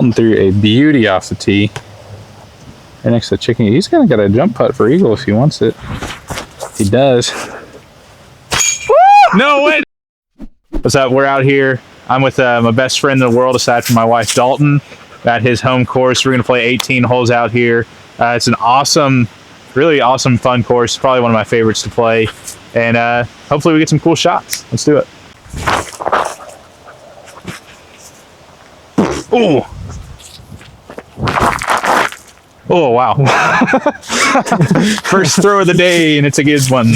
Threw a beauty off the tee. Right next to the chicken. He's gonna get a jump putt for eagle if he wants it. He does. Woo! No way! What's up? We're out here. I'm with my best friend in the world aside from my wife, Dalton, at his home course. We're gonna play 18 holes out here. It's an awesome, really awesome, fun course. Probably one of my favorites to play. And hopefully we get some cool shots. Let's do it. Ooh. Oh, wow. First throw of the day, and it's a good one.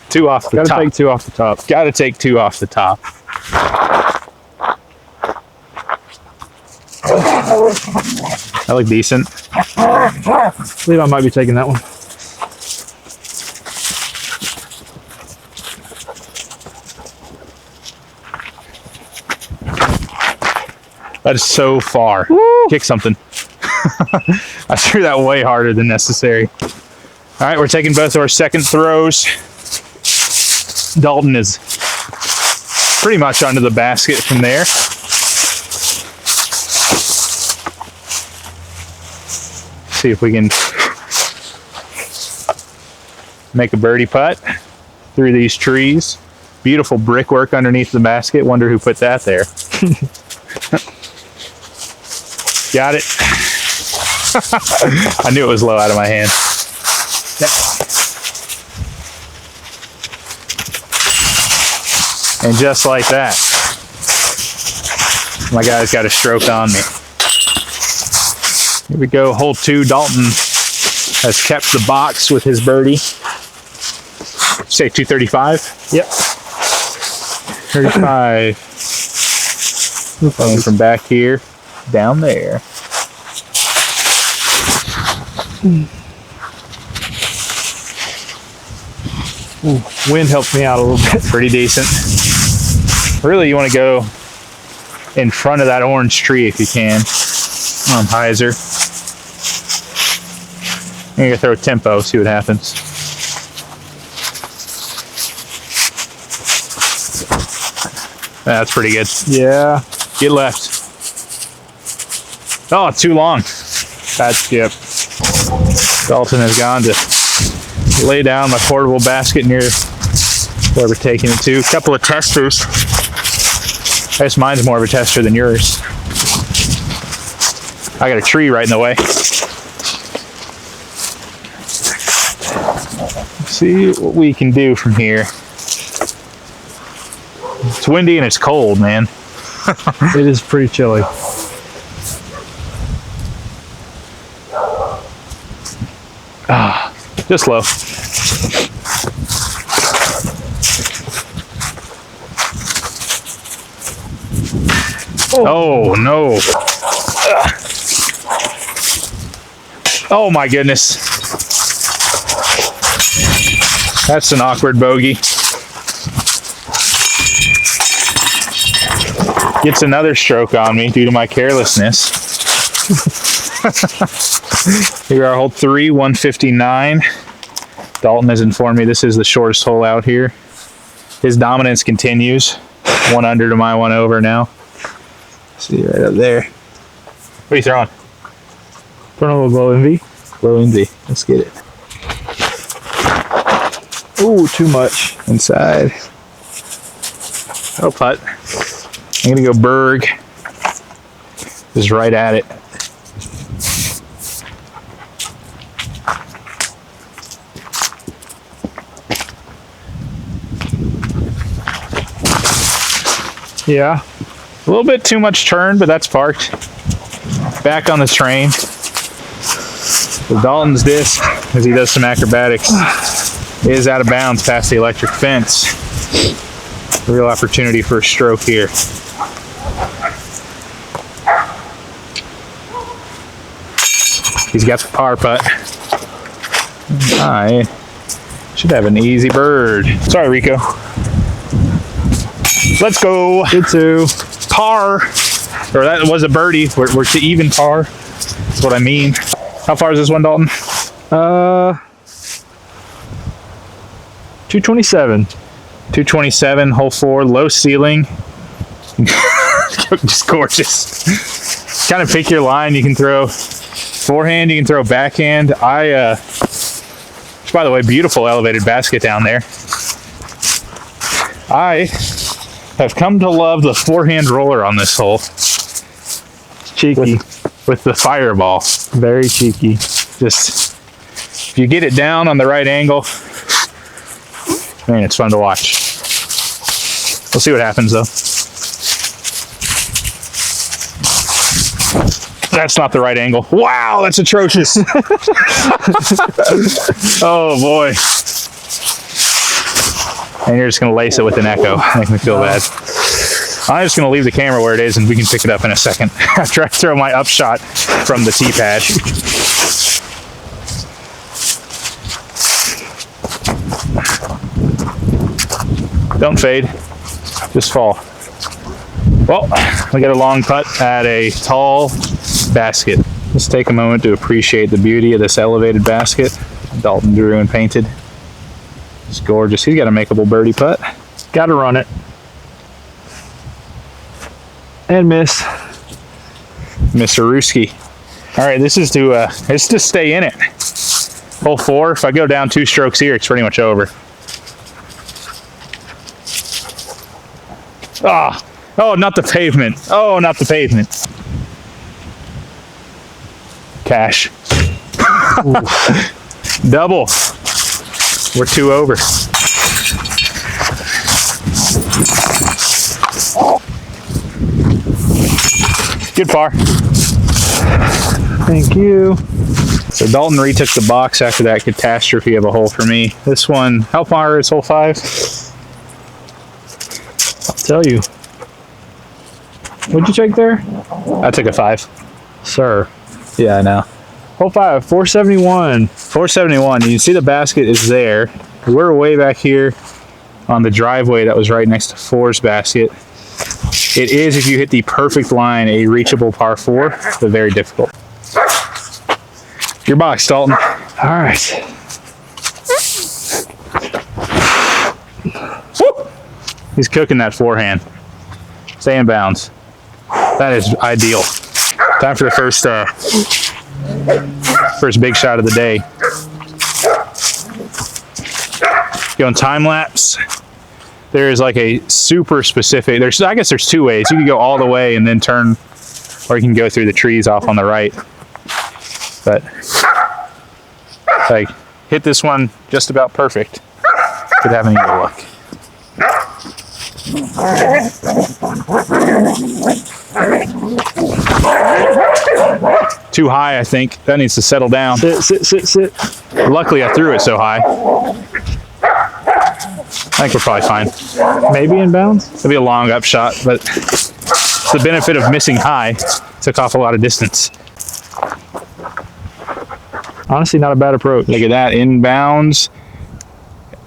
Two off the top. Gotta take two off the top. Gotta take two off the top. That looked decent. I believe I might be taking that one. That is so far. Woo! Kick something. I threw that way harder than necessary. All right, we're taking both of our second throws. Dalton is pretty much under the basket from there. See if we can make a birdie putt through these trees. Beautiful brickwork underneath the basket. Wonder who put that there. Got it. I knew it was low out of my hand. And just like that, my guy's got a stroke on me. Here we go, hole 2. Dalton has kept the box with his birdie. Say 235? Yep. 35. Going from back here, down there. Ooh, wind helps me out a little bit. Pretty decent. Really, you want to go in front of that orange tree if you can. Hyzer. I'm going to throw tempo, see what happens. That's pretty good. Yeah. Get left. Oh, too long. Bad skip. Dalton has gone to lay down my portable basket near where we're taking it to. A couple of testers. I guess mine's more of a tester than yours. I got a tree right in the way. Let's see what we can do from here. It's windy and it's cold, man. It is pretty chilly. Just low. Oh, no. Oh my goodness. That's an awkward bogey. Gets another stroke on me due to my carelessness. Here are hole 3, 159. Dalton has informed me this is the shortest hole out here. His dominance continues. 1 under to my 1 over now. See right up there. What are you throwing? Throwing a little glow envy. Glow envy. Let's get it. Ooh, too much. Inside. Oh, putt. I'm gonna go Berg. Just right at it. Yeah. A little bit too much turn, but that's parked. Back on the train. So Dalton's disc, as he does some acrobatics, is out of bounds past the electric fence. A real opportunity for a stroke here. He's got the par putt. I should have an easy bird. Sorry, Rico. Let's go. Good 2. Par. Or that was a birdie. We're to even par. That's what I mean. How far is this one, Dalton? 227. 227, hole 4, low ceiling. Just gorgeous. Kind of pick your line. You can throw forehand, you can throw backhand. Which, by the way, beautiful elevated basket down there. I have come to love the forehand roller on this hole. Cheeky. With the fireball. Very cheeky. Just, if you get it down on the right angle, man, it's fun to watch. We'll see what happens, though. That's not the right angle. Wow, that's atrocious. Oh, boy. And you're just going to lace it with an echo. Make me feel bad. I'm just going to leave the camera where it is, and we can pick it up in a second after I throw my upshot from the tee pad. Don't fade. Just fall. Well, we got a long putt at a tall basket. Let's take a moment to appreciate the beauty of this elevated basket. Dalton drew and painted. It's gorgeous. He's got a makeable birdie putt. Got to run it. And miss. Mr. Ruski. All right, this is to stay in it. Hole 4. If I go down 2 strokes here, it's pretty much over. Ah, oh, not the pavement. Oh, not the pavement. Cash. Double. We're 2 over. Good par. Thank you. So Dalton retook the box after that catastrophe of a hole for me. This one, how far is hole 5? I'll tell you. What'd you take there? I took a 5. Sir. Yeah, I know. Hole 5, 471. 471. You can see the basket is there. We're way back here on the driveway that was right next to 4's basket. It is, if you hit the perfect line, a reachable par 4, but very difficult. Your box, Dalton. All right. Woo! He's cooking that forehand. Stay in bounds. That is ideal. Time for the first big shot of the day. Going time lapse. There is like a super specific, I guess there's 2 ways. You can go all the way and then turn, or you can go through the trees off on the right. But if I hit this one just about perfect, could have an eagle look. Too high, I think. That needs to settle down. Sit. Luckily, I threw it so high. I think we're probably fine. Maybe in bounds? It'll be a long upshot, but it's the benefit of missing high. Took off a lot of distance. Honestly, not a bad approach. Look at that, inbounds.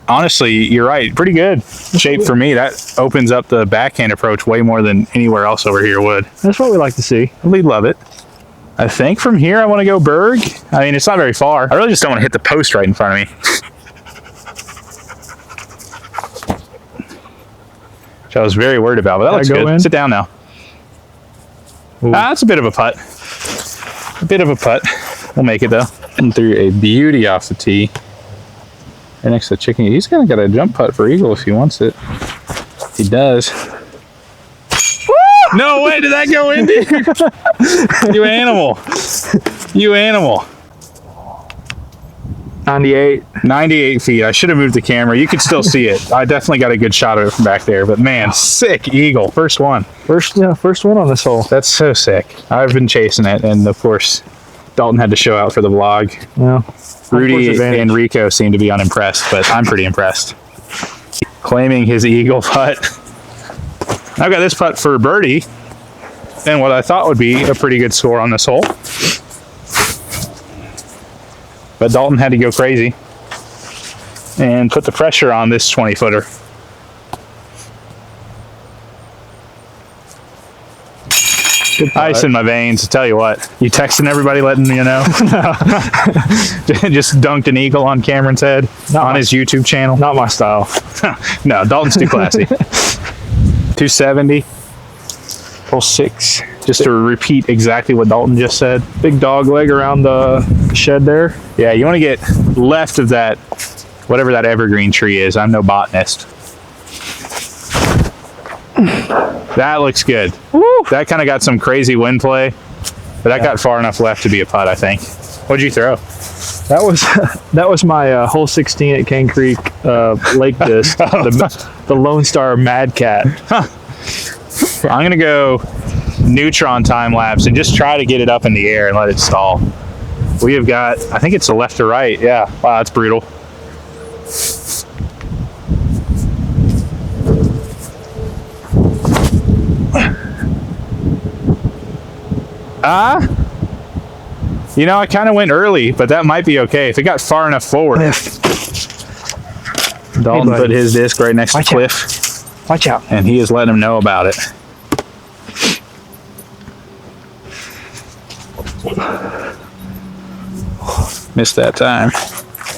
Honestly, you're right. Pretty good shape for me. That opens up the backhand approach way more than anywhere else over here would. That's what we like to see. We love it. I think from here I want to go Berg. I mean, it's not very far. I really just don't want to hit the post right in front of me. Which I was very worried about, but that looks good. Sit down now. That's a bit of a putt. A bit of a putt. We'll make it though. And threw a beauty off the tee. Right next to the chicken. He's gonna get a jump putt for eagle if he wants it. He does. No way did that go in, dude. You animal. You animal. 98. 98 feet. I should have moved the camera. You could still see it. I definitely got a good shot of it from back there. But man, sick eagle. First one. First one on this hole. That's so sick. I've been chasing it, and of course, Dalton had to show out for the vlog. Yeah. Rudy and Rico seem to be unimpressed, but I'm pretty impressed. Claiming his eagle putt. I've got this putt for birdie, and what I thought would be a pretty good score on this hole. But Dalton had to go crazy and put the pressure on this 20-footer. Ice in my veins, I tell you what. You texting everybody letting me know? Just dunked an eagle on Cameron's head on his YouTube channel. Not my style. No, Dalton's too classy. 270. Hole 6. Just to repeat exactly what Dalton just said. Big dog leg around the shed there. Yeah, you want to get left of that, whatever that evergreen tree is. I'm no botanist. That looks good. Woo! That kind of got some crazy wind play, but that got far enough left to be a putt, I think. What'd you throw? That was my hole 16 at Cane Creek Lake Disc, the Lone Star Mad Cat. Huh. I'm gonna go neutron time lapse and just try to get it up in the air and let it stall. We have got, I think it's a left to right. Yeah, wow, that's brutal. You know, I kind of went early, but that might be okay if it got far enough forward. Dalton put his disc right next to Cliff. Watch out. And he is letting him know about it. Missed that time.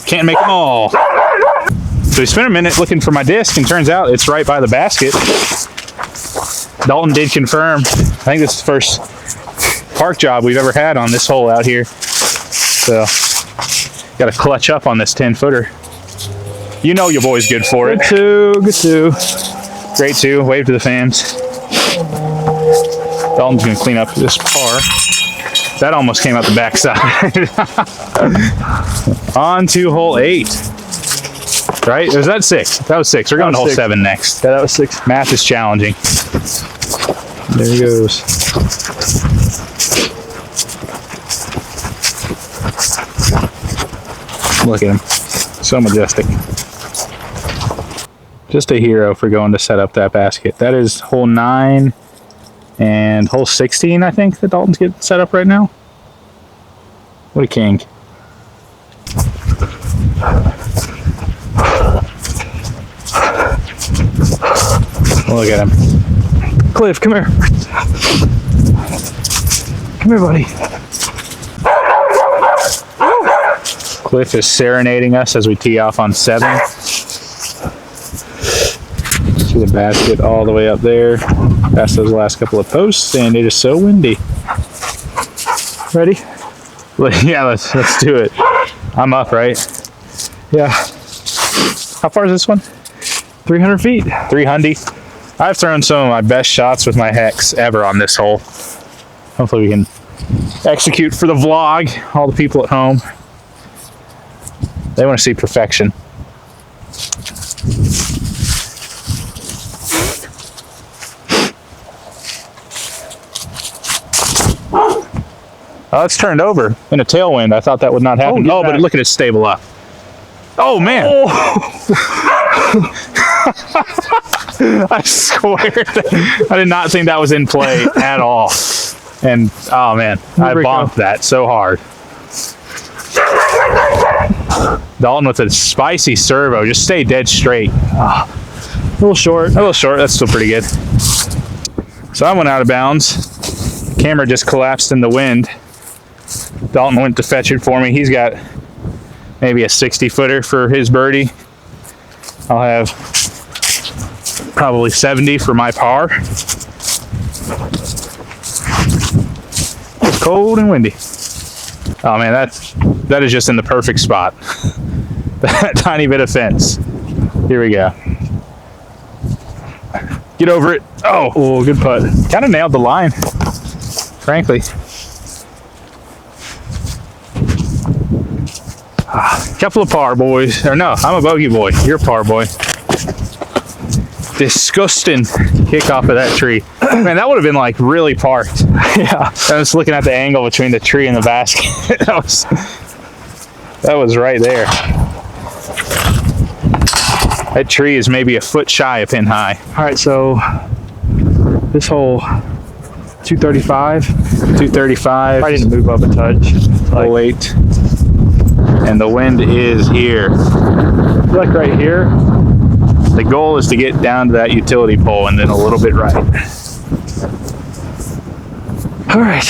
Can't make them all. So we spent a minute looking for my disc, and turns out it's right by the basket. Dalton did confirm. I think this is the first park job we've ever had on this hole out here. So, got to clutch up on this 10-footer. You know your boy's good for it. Good two. Great two. Wave to the fans. Dalton's going to clean up this par. That almost came out the backside. On to hole 8. Right? Or was that 6? That was 6. We're going to hole 7 next. Yeah, that was 6. Math is challenging. There he goes. Look at him. So majestic. Just a hero for going to set up that basket. That is hole 9 and hole 16, I think, that Dalton's getting set up right now. What a king. Look at him. Cliff, come here. Come here, buddy. Cliff is serenading us as we tee off on 7. See the basket all the way up there, past those last couple of posts, and it is so windy. Ready? Yeah, let's do it. I'm up, right? Yeah. How far is this one? 300 feet. 300. I've thrown some of my best shots with my hex ever on this hole. Hopefully we can execute for the vlog, all the people at home. They want to see perfection. Oh, it's turned over in a tailwind. I thought that would not happen. Oh, but look at it stable up. Oh, man. Oh. I swear. I did not think that was in play at all. And, oh, man, I bonked that so hard. Dalton with a spicy servo. Just stay dead straight. A little short. A little short. That's still pretty good. So I went out of bounds. Camera just collapsed in the wind. Dalton went to fetch it for me. He's got maybe a 60-footer for his birdie. I'll have probably 70 for my par. It's cold and windy. Oh man, that is just in the perfect spot. That tiny bit of fence. Here we go. Get over it. Oh, good putt. Kind of nailed the line, frankly. Couple of par boys. Or no, I'm a bogey boy. You're a par boy. Disgusting kick off of that tree. Man, that would have been like really parked. Yeah. I was looking at the angle between the tree and the basket. that was right there. That tree is maybe a foot shy of pin high. All right, so this hole 235. 235. I need to move up a touch. Hole 8. And the wind is here. Like right here. The goal is to get down to that utility pole and then a little bit right. All right.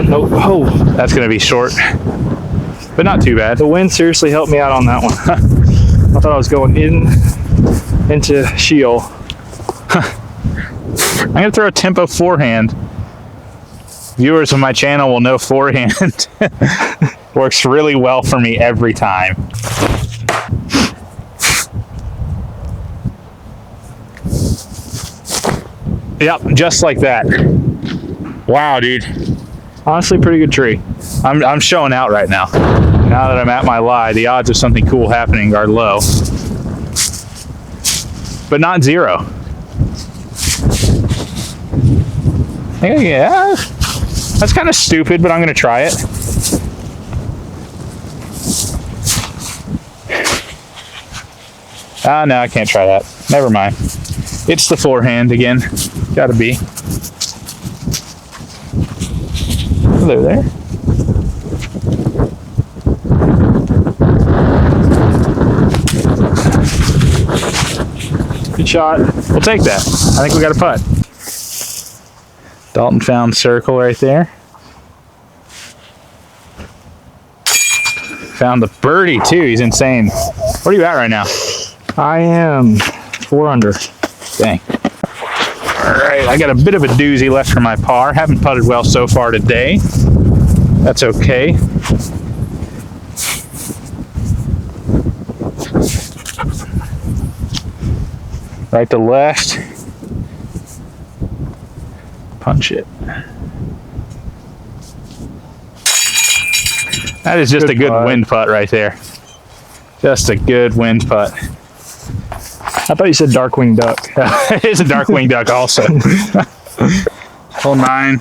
Nope. Oh, that's going to be short, but not too bad. The wind seriously helped me out on that one. I thought I was going into Sheol. I'm gonna throw a tempo forehand. Viewers of my channel will know forehand works really well for me every time. Yep, just like that. Wow, dude. Honestly, pretty good tree. I'm showing out right now. Now that I'm at my lie, the odds of something cool happening are low. But not zero. Yeah, that's kind of stupid, but I'm gonna try it. Ah, no, I can't try that. Never mind. It's the forehand again. Gotta be. Hello there. Good shot. We'll take that. I think we got a putt. Dalton found circle right there. Found the birdie too. He's insane. What are you at right now? I am 4 under. Dang. All right, I got a bit of a doozy left for my par. Haven't putted well so far today. That's okay. Right to left. Punch it. That is just a good wind putt right there. Just a good wind putt. I thought you said dark-winged duck. It is a dark-winged duck also. Hole 9.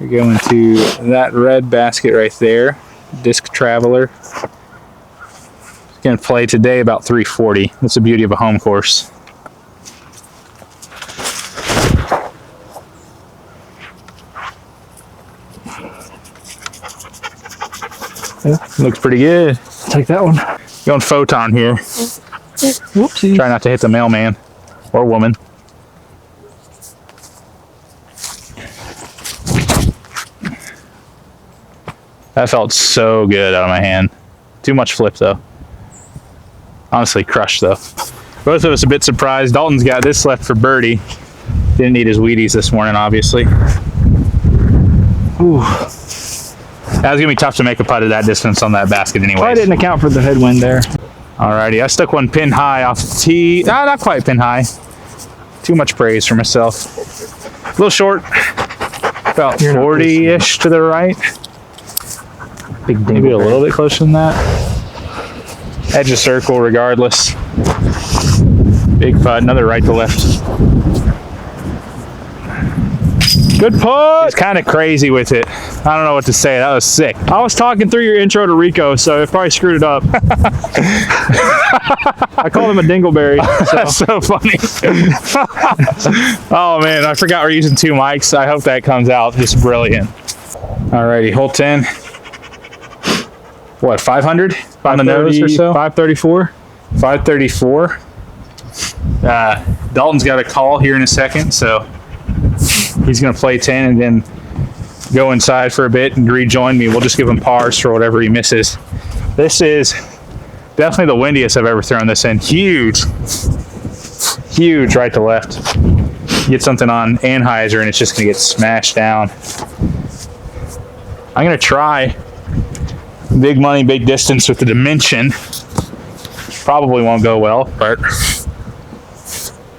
We're going to that red basket right there. Disc Traveler. Going to play today about 340. That's the beauty of a home course. Yeah, looks pretty good. Take that one. Going photon here. Whoopsie. Try not to hit the mailman or woman. That felt so good out of my hand. Too much flip though. Honestly, crushed though. Both of us a bit surprised. Dalton's got this left for birdie. Didn't need his Wheaties this morning, obviously. Ooh. That was gonna be tough to make a putt at that distance on that basket anyway. I didn't account for the headwind there. Alrighty, I stuck one pin high off the tee. Ah, not quite pin high. Too much praise for myself. A little short. About 40-ish to the right. Big Maybe a little bit closer than that. Edge of circle regardless. Big putt, another right to left. Good putt! It's kind of crazy with it. I don't know what to say. That was sick. I was talking through your intro to Rico, so it probably screwed it up. I called him a dingleberry. So. That's so funny. Oh man, I forgot we're using 2 mics. I hope that comes out just brilliant. Alrighty, hole 10. What, 500 on the nose or so? 534. 534. Dalton's got a call here in a second, so he's going to play 10 and then go inside for a bit and rejoin me. We'll just give him pars for whatever he misses. This is definitely the windiest I've ever thrown this in. Huge. Huge right to left. Get something on Anheuser and it's just going to get smashed down. I'm going to try big money, big distance with the dimension. Probably won't go well, but you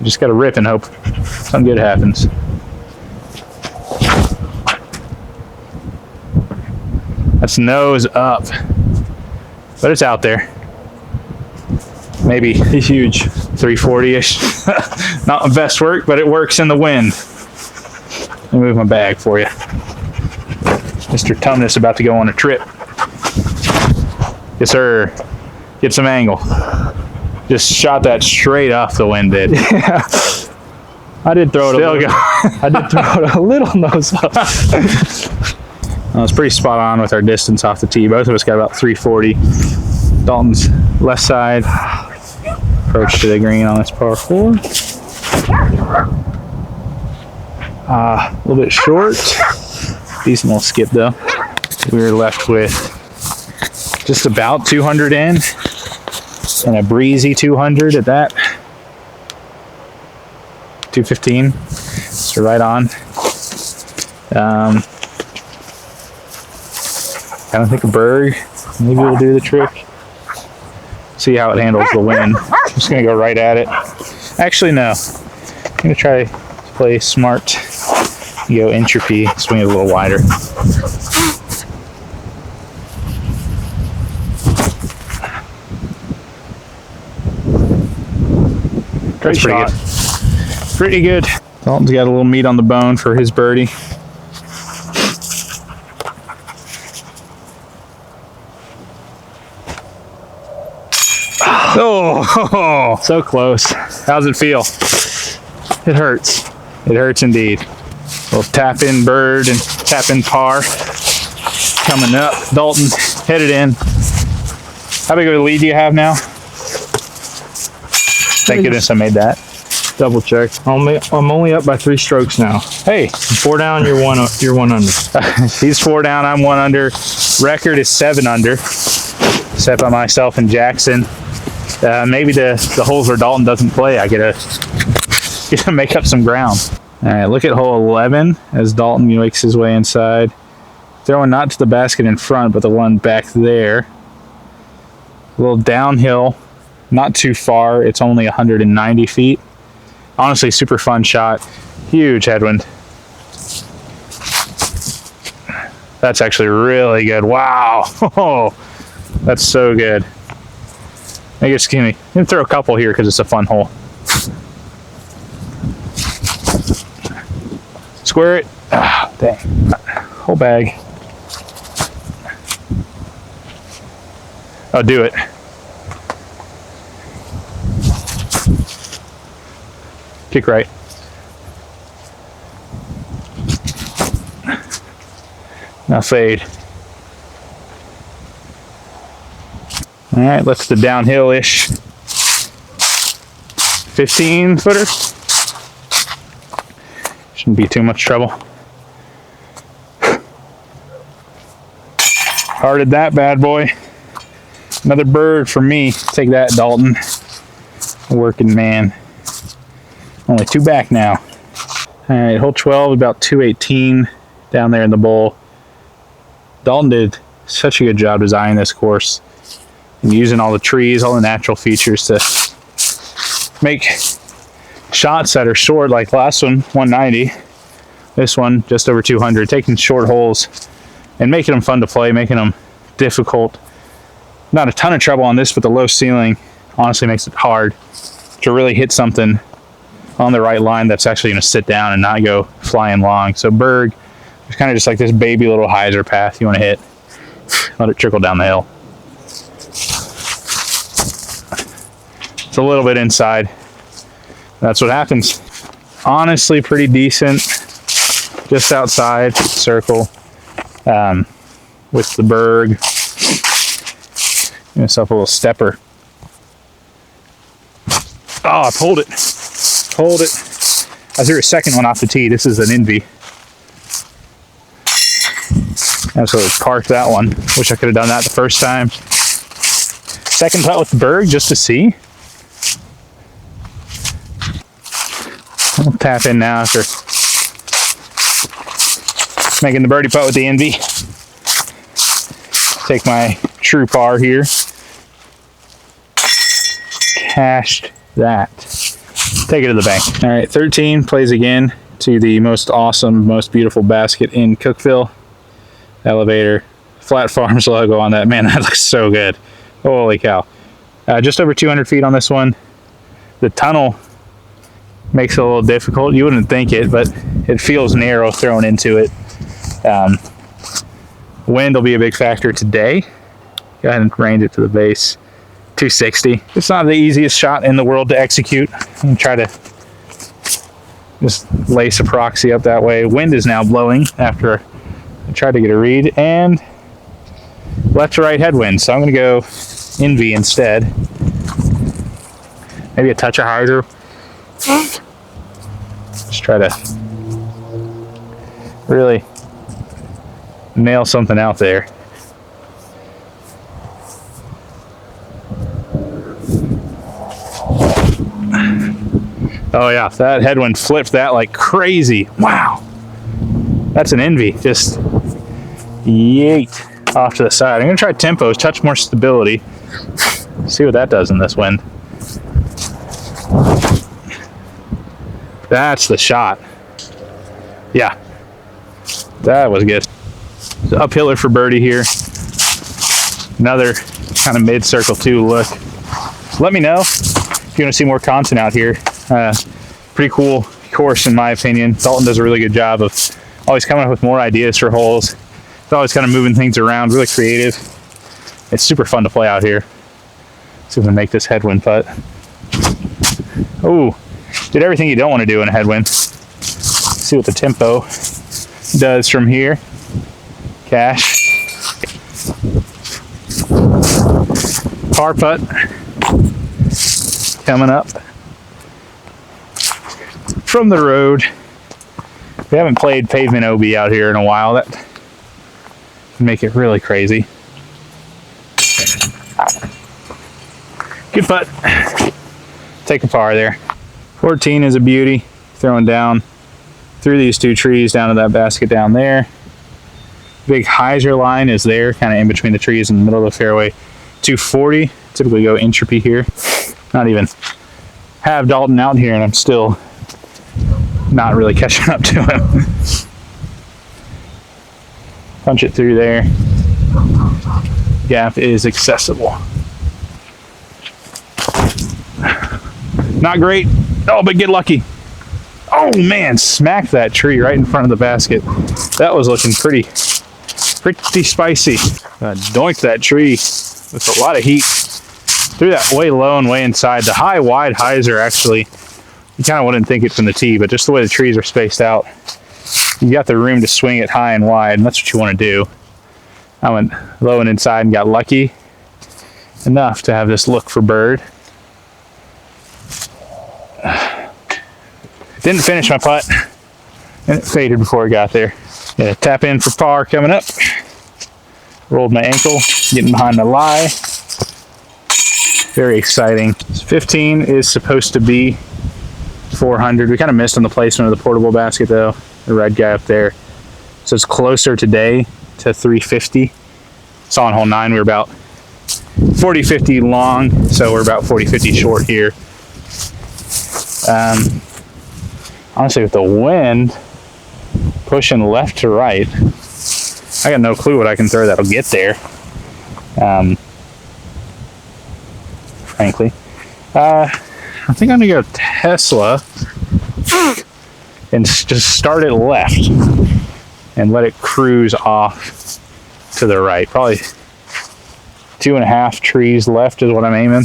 just got to rip and hope something good happens. That's nose up, but it's out there. Maybe he's huge. 340-ish. Not my best work, but it works in the wind. Let me move my bag for you. Mr. Tumnus about to go on a trip. Yes, sir. Get some angle. Just shot that straight off the wind, did. Yeah. I did throw it Still a little. I did throw it a little nose up. Well, it's pretty spot on with our distance off the tee. Both of us got about 340. Dalton's left side. Approach to the green on this par 4. A little bit short. Decent little skip though. We were left with just about 200 in. And a breezy 200 at that. 215. So right on. I don't think a berg maybe will do the trick. See how it handles the wind. I'm just gonna go right at it. Actually, no. I'm gonna try to play smart. Go entropy, swing it a little wider. That's pretty good. Pretty good. Dalton's got a little meat on the bone for his birdie. Oh, So close. how's it feel? It hurts. It hurts indeed. Little tap in bird and tap in par coming up. Dalton headed in. How big of a lead do you have now? Thank goodness I made that. Double check. I'm only up by 3 strokes now. Hey, 4 down, you're one under. he's 4 down, I'm 1 under. Record is 7 under. Set by myself and Jackson. Maybe the holes where Dalton doesn't play, I get to make up some ground. All right, look at hole 11 as Dalton makes his way inside. Throwing not to the basket in front, but the one back there. A little downhill, not too far. It's only 190 feet. Honestly, super fun shot. Huge headwind. That's actually really good. Wow. Oh, that's so good. I guess, excuse me. I'm going to throw a couple here because it's a fun hole. Square it. Ah, dang. Whole bag. Oh, do it. Kick right. Now fade. All right, let's the downhill-ish 15 footer. Shouldn't be too much trouble. Hearted that bad boy. Another bird for me. Take that, Dalton. Working man. Only 2 back now. All right, hole 12, about 218 down there in the bowl. Dalton did such a good job designing this course and using all the trees, all the natural features to make shots that are short, like last one, 190. This one, just over 200. Taking short holes and making them fun to play, making them difficult. Not a ton of trouble on this, but the low ceiling honestly makes it hard to really hit something on the right line that's actually going to sit down and not go flying long. So berg is kind of just like this baby little hyzer path you want to hit. Let it trickle down the hill. It's a little bit inside. That's what happens. Honestly, pretty decent. Just outside circle with the berg. Give myself a little stepper. Oh, I pulled it. Pulled it. I threw a second one off the tee. This is an envy. Absolutely parked that one. Wish I could have done that the first time. Second putt with the berg just to see. I'll tap in now after making the birdie putt with the envy. Take my true par here. Cashed that. Take it to the bank. All right, 13 plays again to the most awesome, most beautiful basket in Cookeville. Elevator, Flat Farms logo on that. Man, that looks so good. Holy cow. Just over 200 feet on this one. The tunnel makes it a little difficult. You wouldn't think it, but it feels narrow thrown into it. Wind will be a big factor today. Go ahead and range it to the base. 260. It's not the easiest shot in the world to execute. I'm gonna try to just lace a proxy up that way. Wind is now blowing after I tried to get a read, and left to right headwind. So I'm gonna go envy instead. Maybe a touch of hyzer. Just try to really nail something out there. Oh yeah, that headwind flipped that like crazy. Wow. That's an envy. Just yeet off to the side. I'm gonna try tempos, touch more stability. See what that does in this wind. That's the shot. Yeah, that was good. So uphiller for birdie here. Another kind of mid-circle too look. Let me know if you want to see more content out here. Pretty cool course in my opinion. Dalton does a really good job of always coming up with more ideas for holes. It's always kind of moving things around, really creative. It's super fun to play out here. See if we can make this headwind putt. Oh, did everything you don't want to do in a headwind. See what the tempo does from here. Cash. Par putt coming up from the road. We haven't played pavement OB out here in a while. That would make it really crazy. Good putt. Take a par there. 14 is a beauty. Throwing down through these two trees down to that basket down there. Big hyzer line is there, kind of in between the trees in the middle of the fairway. 240. Typically go entropy here. Not even have Dalton out here, and I'm still not really catching up to him. Punch it through there. Gap is accessible. Not great. Oh, but get lucky. Oh man, smacked that tree right in front of the basket. That was looking pretty spicy. Doinked that tree with a lot of heat. Threw that way low and way inside. The high, wide hyzer actually, you kind of wouldn't think it from the tee, but just the way the trees are spaced out, you got the room to swing it high and wide, and that's what you want to do. I went low and inside and got lucky enough to have this look for bird. Didn't finish my putt, and it faded before it got there. Gonna tap in for par coming up. Rolled my ankle, getting behind the lie. Very exciting. 15 is supposed to be 400. We kind of missed on the placement of the portable basket though. The red guy up there. So it's closer today to 350. Saw on hole 9 we were about 40-50 long, so we're about 40-50 short here. Honestly, with the wind pushing left to right, I got no clue what I can throw that'll get there. Frankly, I think I'm gonna go Tesla and just start it left and let it cruise off to the right. Probably 2.5 trees left is what I'm aiming.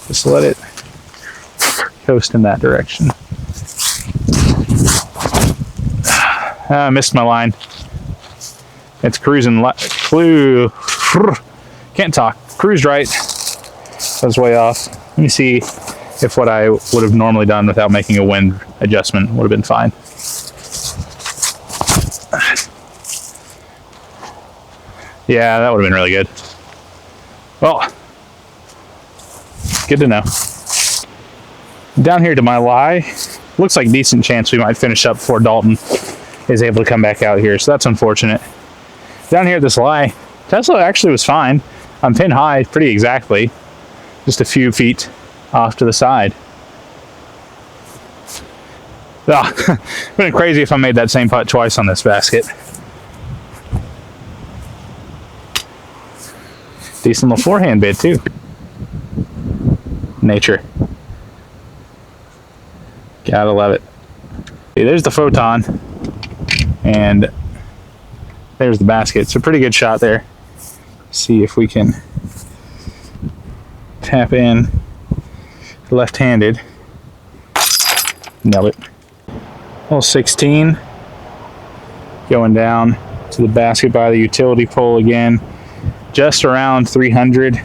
Just let it coast in that direction. I missed my line. It's cruising can't talk. Cruised right. I was way off. Let me see if what I would have normally done without making a wind adjustment would have been fine. Yeah, that would have been really good. Well, good to know. Down here to my lie, looks like decent chance we might finish up before Dalton is able to come back out here, so that's unfortunate. Down here at this lie, Tesla actually was fine. I'm pin high pretty exactly, just a few feet off to the side. Ah, would have been crazy if I made that same putt twice on this basket. Decent little forehand bid too. Nature. Gotta love it. Okay, there's the photon, and there's the basket. It's a pretty good shot there. See if we can tap in left-handed. Nailed it. Hole 16. Going down to the basket by the utility pole again. Just around 300.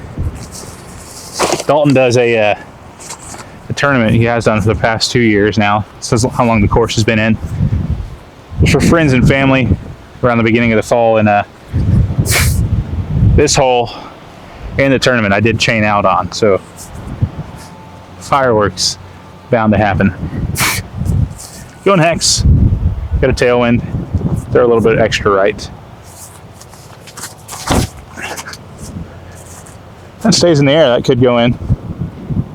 Dalton does a tournament he has done for the past 2 years now. Says how long the course has been in. For friends and family around the beginning of the fall, and this hole in the tournament I did chain out on, so fireworks bound to happen. Going hex. Got a tailwind. Throw a little bit extra right. That stays in the air. That could go in.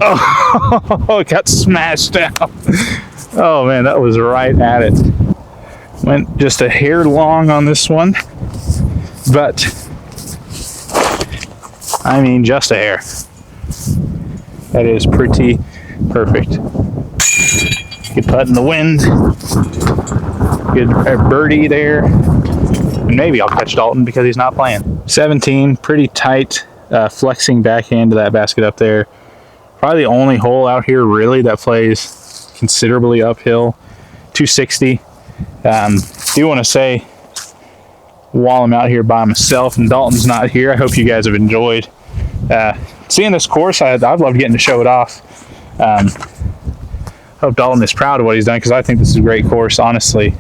Oh, it got smashed out. Oh man, that was right at it. Went just a hair long on this one, but I mean just a hair. That is pretty perfect. Good putt in the wind. Good birdie there. And maybe I'll catch Dalton because he's not playing. 17, pretty tight, flexing backhand to that basket up there. Probably the only hole out here really that plays considerably uphill. 260. Do want to say, while I'm out here by myself and Dalton's not here, I hope you guys have enjoyed seeing this course. I've loved getting to show it off. Hope Dalton is proud of what he's done because I think this is a great course, honestly.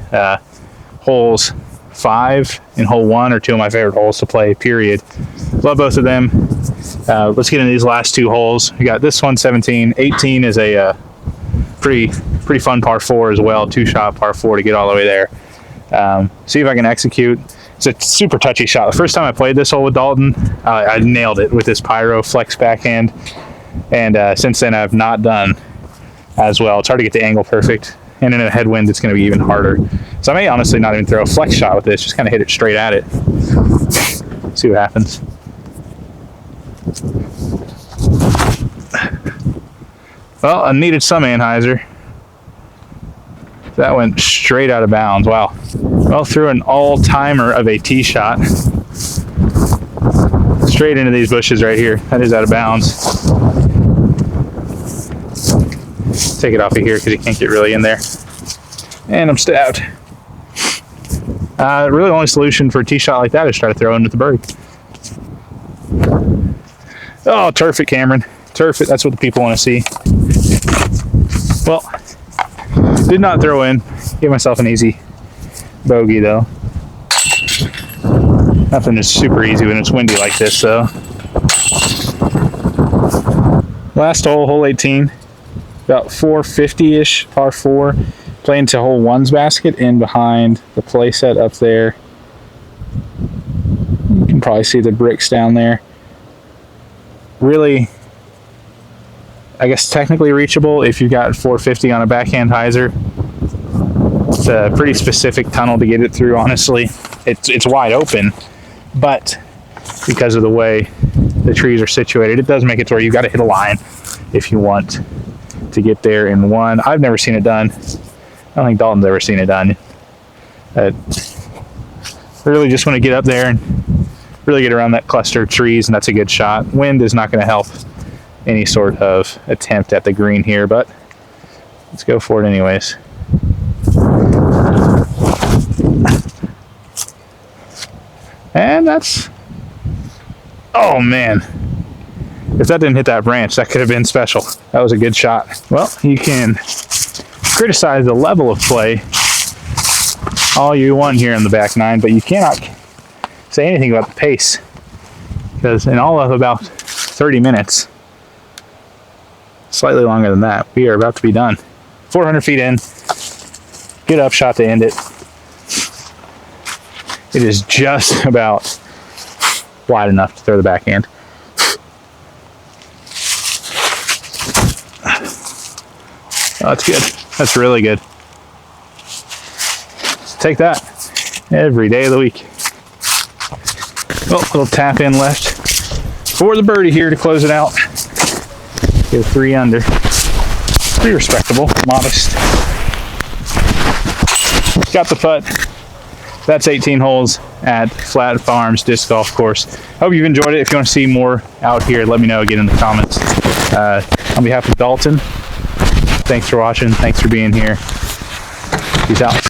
Holes 5 and hole 1 are two of my favorite holes to play, period. Love both of them. Let's get into these last two holes. We got this one, 17. 18 is a pretty fun par 4 as well, 2-shot par 4 to get all the way there. See if I can execute. It's a super touchy shot. The first time I played this hole with Dalton, I nailed it with this pyro flex backhand, and since then I've not done as well. It's hard to get the angle perfect, and in a headwind it's going to be even harder. So I may honestly not even throw a flex shot with this, just kind of hit it straight at it. See what happens. Well, I needed some anhyzer. That went straight out of bounds. Wow. Well, threw an all-timer of a tee shot straight into these bushes right here. That is out of bounds. Take it off of here because you can't get really in there. And I'm stabbed. Really, the only solution for a tee shot like that is try to throw into the birdie. Oh, turf it, Cameron. Turf it. That's what the people want to see. Well, did not throw in. Gave myself an easy bogey, though. Nothing is super easy when it's windy like this, though. Last hole, hole 18. About 450-ish, par 4. Playing to hole 1's basket in behind the play set up there. You can probably see the bricks down there. Really, I guess technically reachable if you've got 450 on a backhand hyzer. It's a pretty specific tunnel to get it through, honestly. It's wide open, but because of the way the trees are situated, it does make it to where you've got to hit a line if you want to get there in one. I've never seen it done. I don't think Dalton's ever seen it done. I really just want to get up there and really get around that cluster of trees, and that's a good shot. Wind is not going to help any sort of attempt at the green here, but let's go for it anyways. And that's, oh man, if that didn't hit that branch, that could have been special. That was a good shot. Well, you can criticize the level of play all you want here in the back nine, but you cannot say anything about the pace, because in all of about 30 minutes, slightly longer than that, we are about to be done. 400 feet in, good upshot to end it. It is just about wide enough to throw the backhand. Oh, that's good. That's really good. Take that every day of the week. Well, little tap in left for the birdie here to close it out. Get a 3 under. Pretty respectable, modest. Got the putt. That's 18 holes at Flat Farms Disc Golf Course. Hope you've enjoyed it. If you want to see more out here, let me know again in the comments. On behalf of Dalton, thanks for watching. Thanks for being here. Peace out.